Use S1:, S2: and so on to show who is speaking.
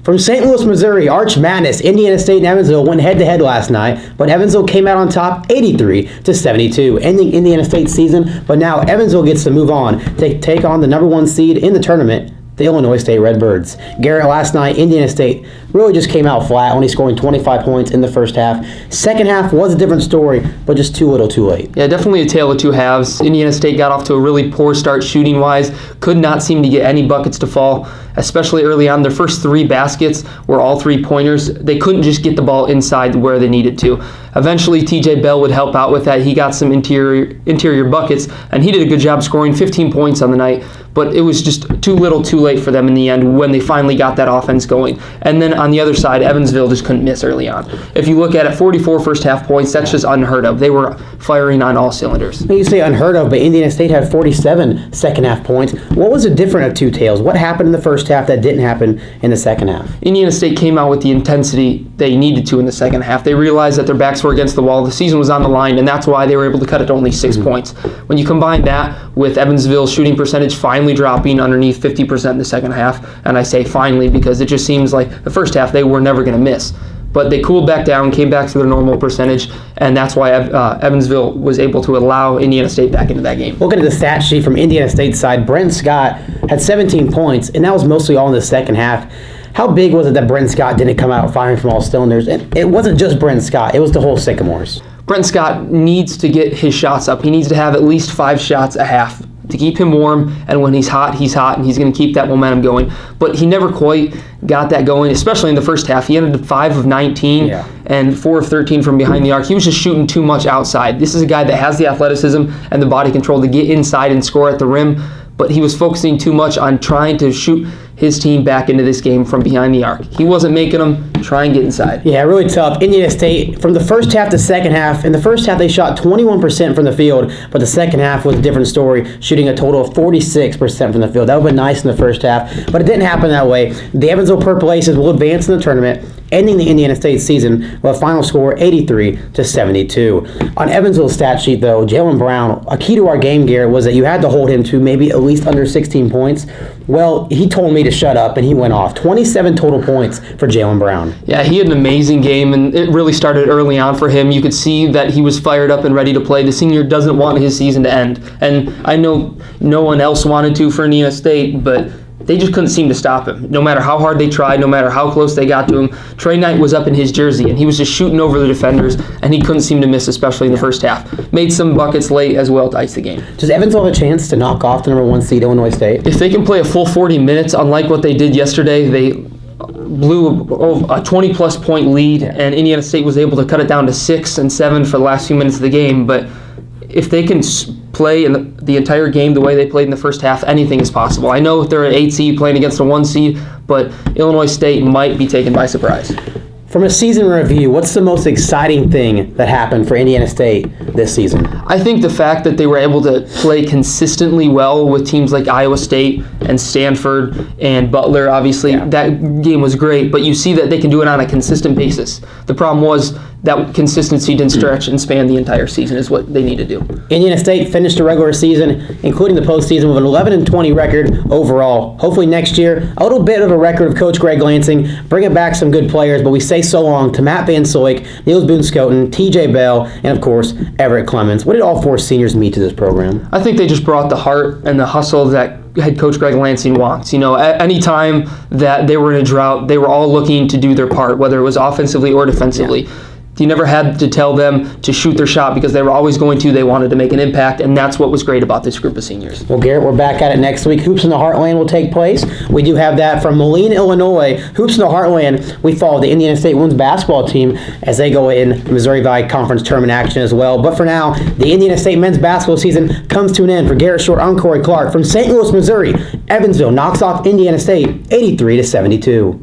S1: From St. Louis, Missouri, Arch Madness, Indiana State and Evansville went head-to-head last night, but Evansville came out on top 83-72, ending Indiana State's season. But now Evansville gets to move on to take on the number 1 seed in the tournament, the Illinois State Redbirds. Garrett, last night, Indiana State really just came out flat, only scoring 25 points in the first half. Second half was a different story, but just too little too late.
S2: Yeah, definitely a tale of two halves. Indiana State got off to a really poor start shooting-wise, could not seem to get any buckets to fall, especially early on. Their first 3 baskets were all 3-pointers. They couldn't just get the ball inside where they needed to. Eventually, TJ Bell would help out with that. He got some interior buckets, and he did a good job scoring 15 points on the night, but it was just too little too late for them in the end when they finally got that offense going. And then on the other side, Evansville just couldn't miss early on. If you look at it, 44 first half points, that's just unheard of. They were firing on all cylinders.
S1: You say unheard of, but Indiana State had 47 second half points. What was the difference of two tales? What happened in the first half that didn't happen in the second half?
S2: Indiana State came out with the intensity they needed to in the second half. They realized that their backs were against the wall. The season was on the line, and that's why they were able to cut it to only 6 points. When you combine that with Evansville's shooting percentage finally dropping underneath 50% in the second half, and I say finally because it just seems like the first half they were never going to miss. But they cooled back down, came back to their normal percentage, and that's why Evansville was able to allow Indiana State back into that game.
S1: Looking at the stat sheet from Indiana State's side, Brent Scott had 17 points, and that was mostly all in the second half. How big was it that Brent Scott didn't come out firing from all cylinders? And it wasn't just Brent Scott, it was the whole Sycamores.
S2: Brent Scott needs to get his shots up. He needs to have at least 5 shots a half to keep him warm, and when he's hot, and he's going to keep that momentum going. But he never quite got that going, especially in the first half. He ended 5 of 19 and 4 of 13 from behind the arc. He was just shooting too much outside. This is a guy that has the athleticism and the body control to get inside and score at the rim, but he was focusing too much on trying to shoot his team back into this game from behind the arc. He wasn't making them try and get inside.
S1: Yeah, really tough. Indiana State, from the first half to second half, in the first half they shot 21% from the field, but the second half was a different story, shooting a total of 46% from the field. That would have been nice in the first half, but it didn't happen that way. The Evansville Purple Aces will advance in the tournament, ending the Indiana State season with a final score 83-72. On Evansville's stat sheet, though, Jaylen Brown, a key to our game, Garrett, was that you had to hold him to maybe at least under 16 points. Well, he told me to shut up, and he went off. 27 total points for Jaylen Brown.
S2: Yeah, he had an amazing game, and it really started early on for him. You could see that he was fired up and ready to play. The senior doesn't want his season to end, and I know no one else wanted to for Indiana State, but they just couldn't seem to stop him. No matter how hard they tried, no matter how close they got to him, Trey Knight was up in his jersey, and he was just shooting over the defenders, and he couldn't seem to miss, especially in the first half. Made some buckets late as well to ice the game.
S1: Does Evansville have a chance to knock off the number 1 seed Illinois State?
S2: If they can play a full 40 minutes, unlike what they did yesterday, they blew a 20-plus point lead, and Indiana State was able to cut it down to 6 and 7 for the last few minutes of the game. But if they can play in the entire game the way they played in the first half, anything is possible. I know they're an 8 seed playing against a 1 seed, but Illinois State might be taken by surprise.
S1: From a season review, what's the most exciting thing that happened for Indiana State this season?
S2: I think the fact that they were able to play consistently well with teams like Iowa State and Stanford and Butler, obviously, that game was great, but you see that they can do it on a consistent basis. The problem was that consistency didn't stretch and span the entire season is what they need to do.
S1: Indiana State finished the regular season, including the postseason, with an 11-20 record overall. Hopefully next year, a little bit of a record of Coach Greg Lansing, bringing back some good players, but we say so long to Matt Van Soyk, Niels Boone-Schoten, TJ Bell, and of course, Everett Clemens. What did all 4 seniors mean to this program?
S2: I think they just brought the heart and the hustle that head coach Greg Lansing wants. You know, at any time that they were in a drought, they were all looking to do their part, whether it was offensively or defensively. You never had to tell them to shoot their shot because they were always going to. They wanted to make an impact, and that's what was great about this group of seniors.
S1: Well, Garrett, we're back at it next week. Hoops in the Heartland will take place. We do have that from Moline, Illinois. Hoops in the Heartland, we follow the Indiana State women's basketball team as they go in Missouri Valley Conference tournament action as well. But for now, the Indiana State men's basketball season comes to an end. For Garrett Short, I'm Corey Clark. From St. Louis, Missouri, Evansville knocks off Indiana State 83-72.